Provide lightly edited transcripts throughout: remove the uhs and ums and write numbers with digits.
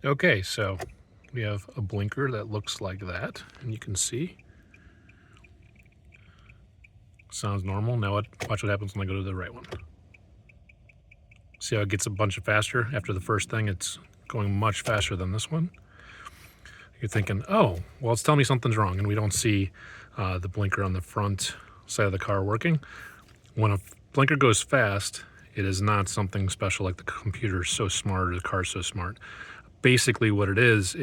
Okay, so we have a blinker that looks like that, and you can see. Sounds normal. Now watch what happens when I go to the right one. See how it gets a bunch faster after the first thing? It's going much faster than this one. You're thinking, oh, well, it's telling me something's wrong, and we don't see the blinker on the front side of the car working. When a blinker goes fast, it is not something special like the computer is so smart or the car is so smart. Basically what it is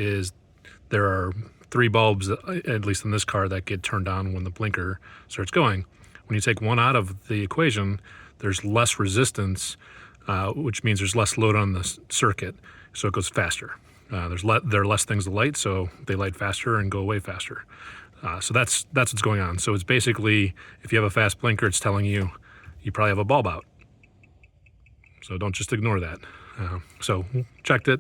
there are 3 bulbs, at least in this car, that get turned on when the blinker starts going. When you take one out of the equation, there's less resistance, which means there's less load on the circuit, so it goes faster. There are less things to light, so they light faster and go away faster. So that's what's going on. So it's basically, if you have a fast blinker, it's telling you probably have a bulb out. So don't just ignore that. So checked it.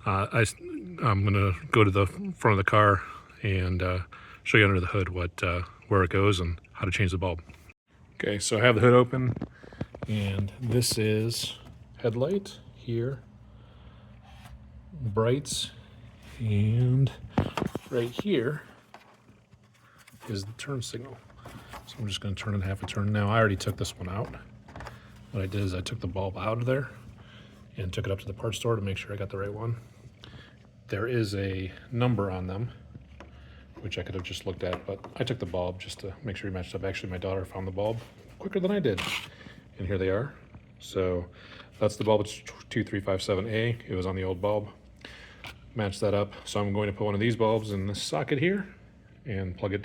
I'm gonna go to the front of the car and show you under the hood where it goes and how to change the bulb. Okay, so I have the hood open, and this is headlight here, brights, and right here is the turn signal. So I'm just going to turn it half a turn. Now I already took this one out. What I did is I took the bulb out of there and took it up to the parts store to make sure I got the right one. There is a number on them, which I could have just looked at, but I took the bulb just to make sure he matched up. Actually, my daughter found the bulb quicker than I did, and here they are. So that's the bulb. It's 2357A. It was on the old bulb. Match that up. So I'm going to put one of these bulbs in this socket here and plug it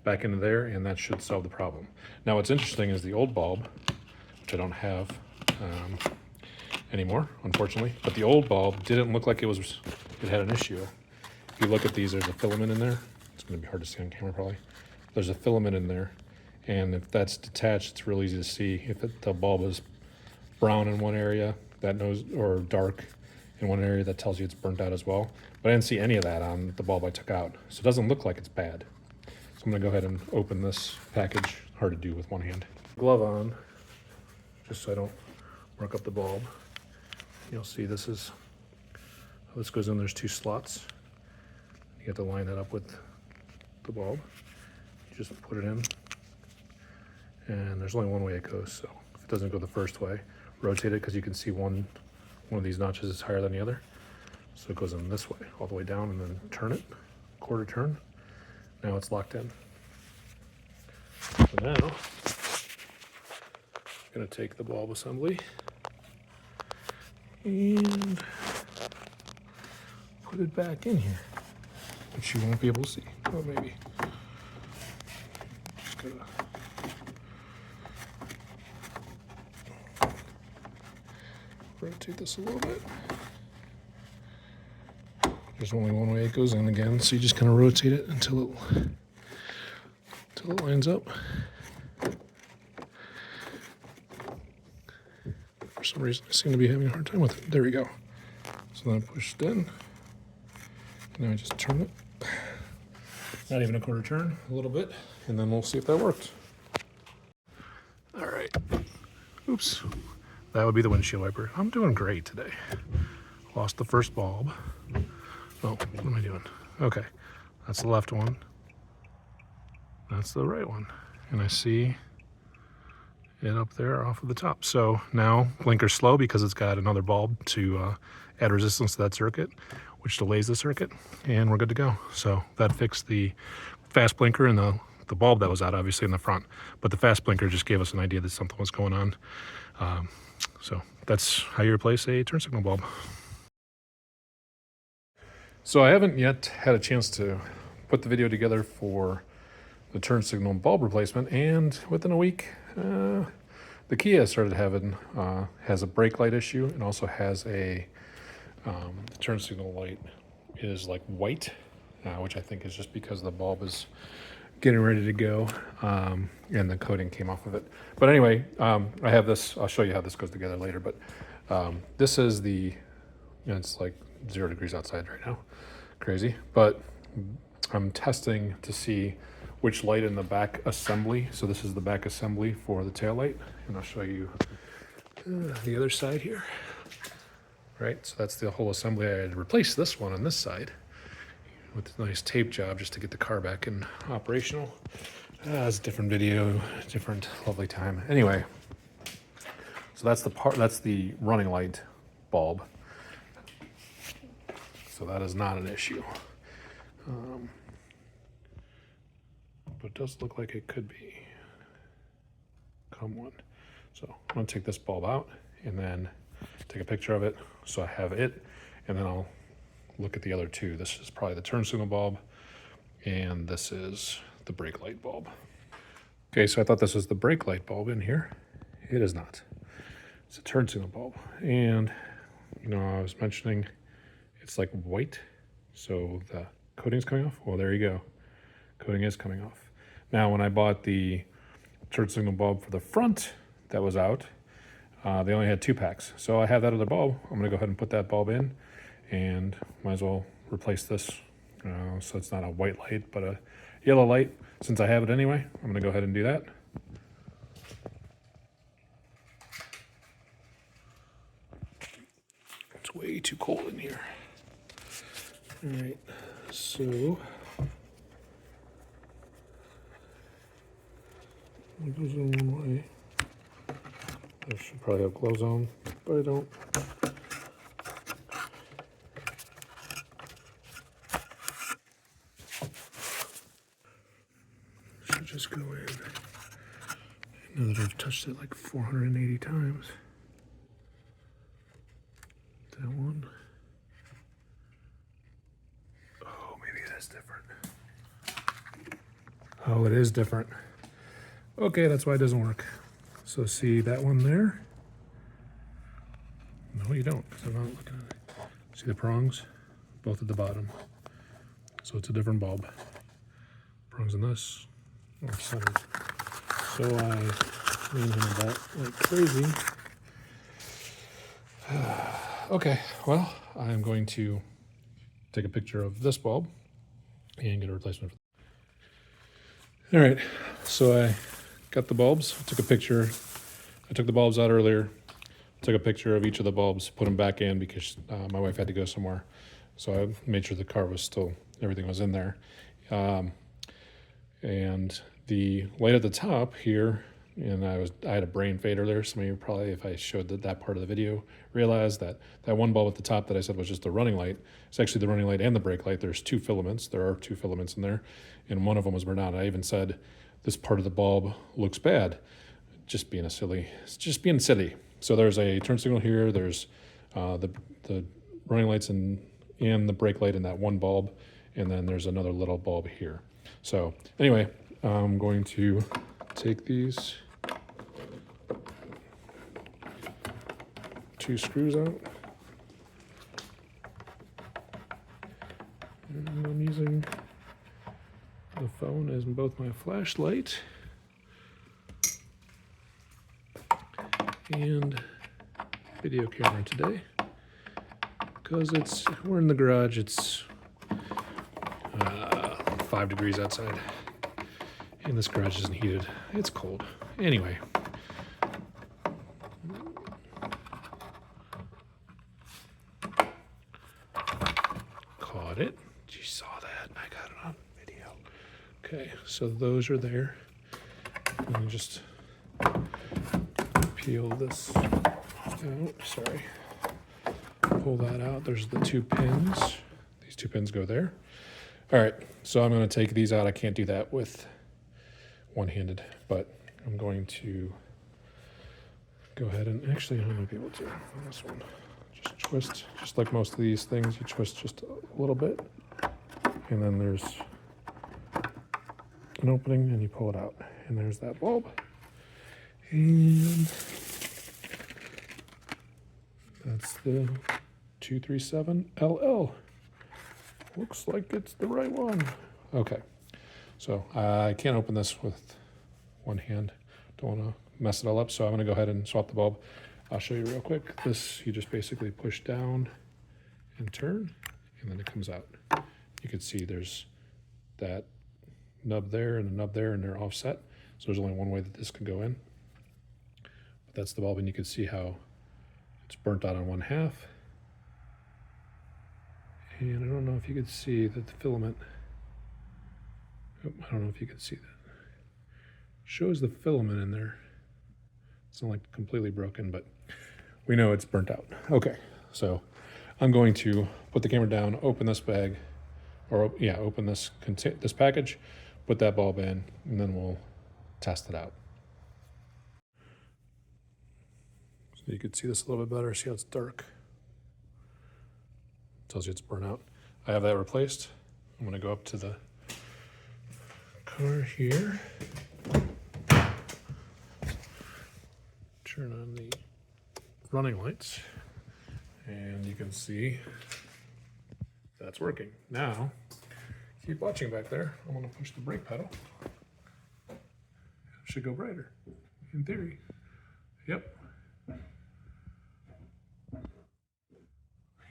back into there, and that should solve the problem. Now what's interesting is the old bulb, which I don't have anymore, unfortunately, but the old bulb didn't look like it had an issue. If you look at these, there's a filament in there. It's going to be hard to see on camera probably. There's a filament in there, and if that's detached, it's real easy to see. If the bulb is brown in one area, that knows, or dark in one area, that tells you it's burnt out as well. But I didn't see any of that on the bulb I took out, so it doesn't look like it's bad. So I'm gonna go ahead and open this package. Hard to do with one hand. Glove on, just so I don't work up the bulb. You'll see this is how this goes in. There's 2 slots. You have to line that up with the bulb. You just put it in, and there's only one way it goes. So if it doesn't go the first way, rotate it, because you can see one of these notches is higher than the other. So it goes in this way, all the way down, and then turn it, quarter turn. Now it's locked in. So now, I'm gonna take the bulb assembly and put it back in here, which you won't be able to see. Oh, maybe. Just gonna rotate this a little bit. There's only one way it goes in again, so you just kind of rotate it until it lines up. For some reason, I seem to be having a hard time with it. There we go. So then I push it in. Now I just turn it. Not even a quarter turn, a little bit, and then we'll see if that worked. All right. Oops. That would be the windshield wiper. I'm doing great today. Lost the first bulb. Oh, what am I doing? Okay, that's the left one. That's the right one. And I see it up there off of the top. So now blinker's slow because it's got another bulb to add resistance to that circuit, which delays the circuit, and we're good to go. So that fixed the fast blinker and the bulb that was out, obviously, in the front. But the fast blinker just gave us an idea that something was going on. So that's how you replace a turn signal bulb. So I haven't yet had a chance to put the video together for the turn signal bulb replacement, and within a week, the Kia started having, has a brake light issue, and also has the turn signal light is like white, which I think is just because the bulb is getting ready to go, and the coating came off of it. But anyway, I have this. I'll show you how this goes together later, but this is it's like 0 degrees outside right now. Crazy. But I'm testing to see which light in the back assembly. So this is the back assembly for the tail light, and I'll show you the other side here. right? So that's the whole assembly. I had replaced this one on this side with a nice tape job just to get the car back in operational. It's a different video, different lovely time. Anyway, so that's the part, that's the running light bulb. So that is not an issue. But it does look like it could be come one. So I'm gonna take this bulb out and then take a picture of it so I have it, and then I'll look at the other two. This is probably the turn signal bulb, and this is the brake light bulb. Okay, so I thought this was the brake light bulb in here. It is not. It's a turn signal bulb. And, you know, I was mentioning it's like white, so the coating's coming off. Well, there you go. Coating is coming off. Now, when I bought the turn signal bulb for the front that was out, they only had 2 packs. So I have that other bulb. I'm gonna go ahead and put that bulb in, and might as well replace this. So it's not a white light, but a yellow light. Since I have it anyway, I'm gonna go ahead and do that. It's way too cold in here. All right, so it goes in one way. I should probably have gloves on, but I don't. Should just go in. Now that I've touched it like 480 times. That one. Oh, maybe that's different. Oh, it is different. Okay, that's why it doesn't work. So see that one there? No, you don't, because I'm not looking at it. See the prongs? Both at the bottom. So it's a different bulb. Prongs in this, off centered. So I lean him about like crazy. Okay, well, I'm going to take a picture of this bulb and get a replacement. All right, so I got the bulbs, took a picture. I took the bulbs out earlier, took a picture of each of the bulbs, put them back in because my wife had to go somewhere. So I made sure the car was still, everything was in there. And the light at the top here, and I had a brain fade earlier. Some of you probably, if I showed that part of the video, realized that that one bulb at the top that I said was just the running light. It's actually the running light and the brake light. There's 2 filaments. There are 2 filaments in there, and one of them was burned out. I even said, this part of the bulb looks bad. Just being silly. So there's a turn signal here. There's the running lights and the brake light in that one bulb, and then there's another little bulb here. So anyway, I'm going to take these 2 screws out, and I'm using the phone as both my flashlight and video camera today, because we're in the garage. It's 5 degrees outside, and this garage isn't heated. It's cold. Anyway, caught it. You saw that. I got it on video. Okay, so those are there. Let me just peel this out. Sorry. Pull that out. There's the 2 pins. These 2 pins go there. All right, so I'm going to take these out. I can't do that with one-handed, but I'm going to go ahead and actually I might be able to on this one. Just twist, just like most of these things, you twist just a little bit, and then there's an opening, and you pull it out, and there's that bulb. And that's the 237LL. Looks like it's the right one. Okay, so I can't open this with one hand. Don't want to mess it all up, so I'm going to go ahead and swap the bulb. I'll show you real quick. This, you just basically push down and turn, and then it comes out. You can see there's that nub there and a nub there, and they're offset. So there's only one way that this can go in. But that's the bulb, and you can see how it's burnt out on one half, And I don't know if you could see that the filament, I don't know if you can see that. Shows the filament in there. It's not like completely broken, but we know it's burnt out. Okay, so I'm going to put the camera down, open this bag, or yeah, open this package, put that bulb in, and then we'll test it out. So you can see this a little bit better. See how it's dark? Tells you it's burnt out. I have that replaced. I'm gonna go up to the car here. Turn on the running lights, and you can see that's working. Now, keep watching back there. I'm gonna push the brake pedal. It should go brighter, in theory. Yep.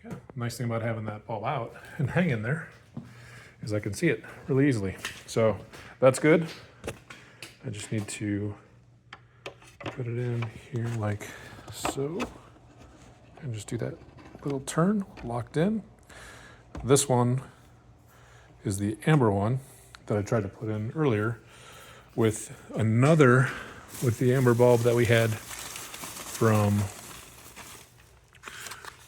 Yeah, nice thing about having that bulb out and hanging there is I can see it really easily. So that's good. I just need to put it in here like so, and just do that little turn, locked in. This one is the amber one that I tried to put in earlier with the amber bulb that we had from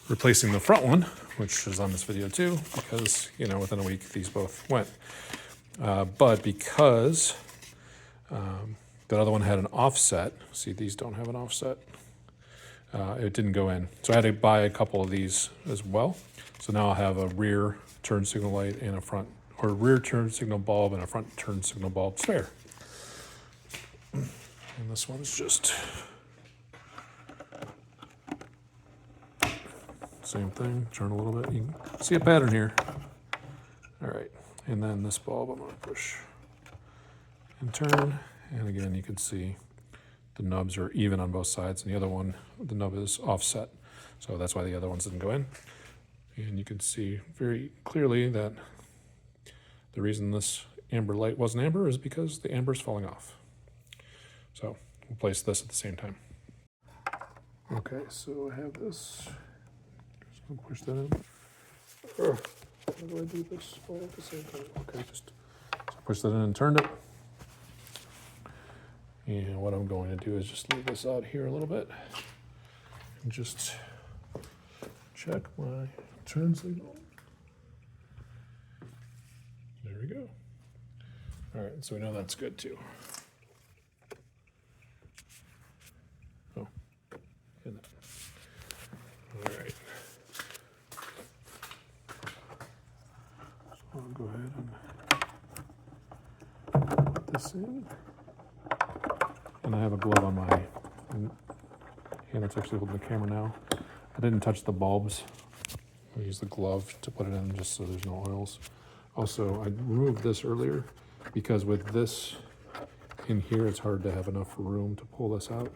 replacing the front one, which is on this video too, because, you know, within a week these both went. But because that other one had an offset, see, these don't have an offset, it didn't go in. So I had to buy a couple of these as well. So now I'll have a rear turn signal light and a front, or rear turn signal bulb and a front turn signal bulb spare. And this one's just same thing, turn a little bit. You can see a pattern here. All right, and then this bulb I'm gonna push and turn. And again, you can see the nubs are even on both sides, and the other one, the nub is offset. So that's why the other ones didn't go in. And you can see very clearly that the reason this amber light wasn't amber is because the amber is falling off. So we'll place this at the same time. Okay, so I have this. Just gonna push that in. How do I do this all at the same time? Okay, just so push that in and turn it. And what I'm going to do is just leave this out here a little bit and just check my turn signal. There we go. All right, so we know that's good too. Oh, and that. All right. So I'll go ahead and put this in. And I have a glove on my hand that's actually holding the camera now. I didn't touch the bulbs. I used the glove to put it in just so there's no oils. Also, I removed this earlier because with this in here, it's hard to have enough room to pull this out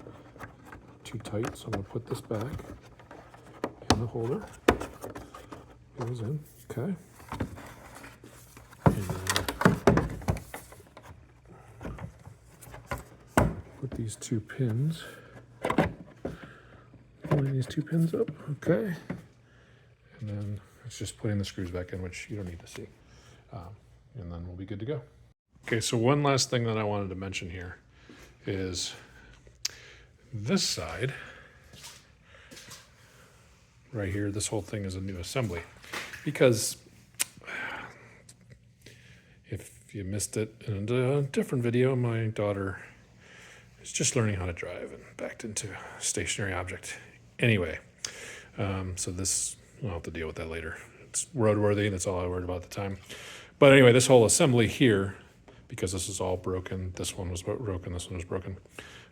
too tight. So I'm gonna put this back in the holder. Goes in, okay. And put these two pins, line these two pins up, okay. And then it's just putting the screws back in, which you don't need to see. And then we'll be good to go. Okay, so one last thing that I wanted to mention here is this side, right here, this whole thing is a new assembly. Because if you missed it in a different video, my daughter is just learning how to drive and backed into a stationary object. Anyway, so this, I'll have to deal with that later. It's roadworthy, that's all I worried about at the time. But anyway, this whole assembly here, because this is all broken, this one was broken, this one was broken,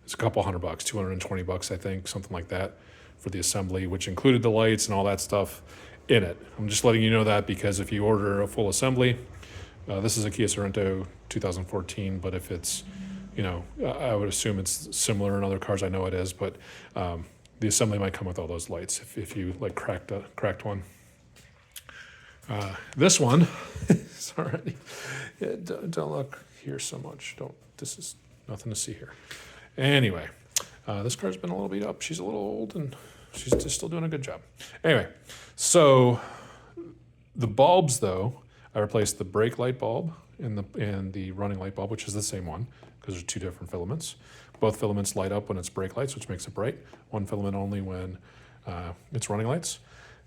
it's a couple $100, $220 I think, something like that for the assembly, which included the lights and all that stuff in it. I'm just letting you know that because if you order a full assembly, this is a Kia Sorrento 2014, but if it's, you know, I would assume it's similar in other cars, I know it is, but the assembly might come with all those lights if you like cracked one. This one, sorry, yeah, don't look here so much. This is nothing to see here. Anyway, this car's been a little beat up. She's a little old and she's just still doing a good job. Anyway, so The bulbs, though, I replaced the brake light bulb and the running light bulb, which is the same one because there's two different filaments. Both filaments light up when it's brake lights, which makes it bright. One filament only when it's running lights.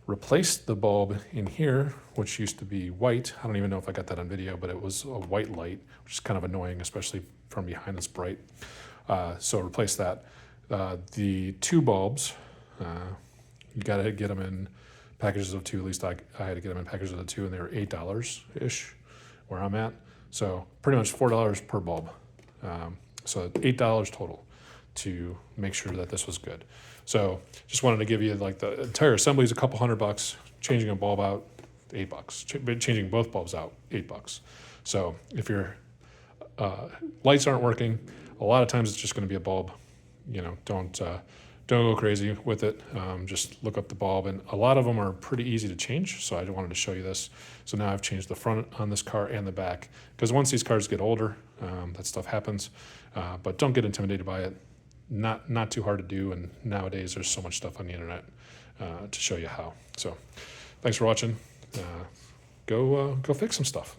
Replaced the bulb in here, which used to be white. I don't even know if I got that on video, but it was a white light, which is kind of annoying, especially from behind it's bright. So replace that. The two bulbs, you gotta get them in packages of two. At least I had to get them in packages of two, and they were $8-ish where I'm at. So pretty much $4 per bulb. So $8 total to make sure that this was good. So just wanted to give you, like, the entire assembly is a couple $100. Changing a bulb out, $8. Changing both bulbs out, $8. So if your lights aren't working, a lot of times it's just going to be a bulb. You know, don't go crazy with it. Just look up the bulb, and a lot of them are pretty easy to change. So I wanted to show you this. So now I've changed the front on this car and the back, because once these cars get older, that stuff happens. But don't get intimidated by it. Not too hard to do, and nowadays there's so much stuff on the internet to show you how. So thanks for watching. Go fix some stuff.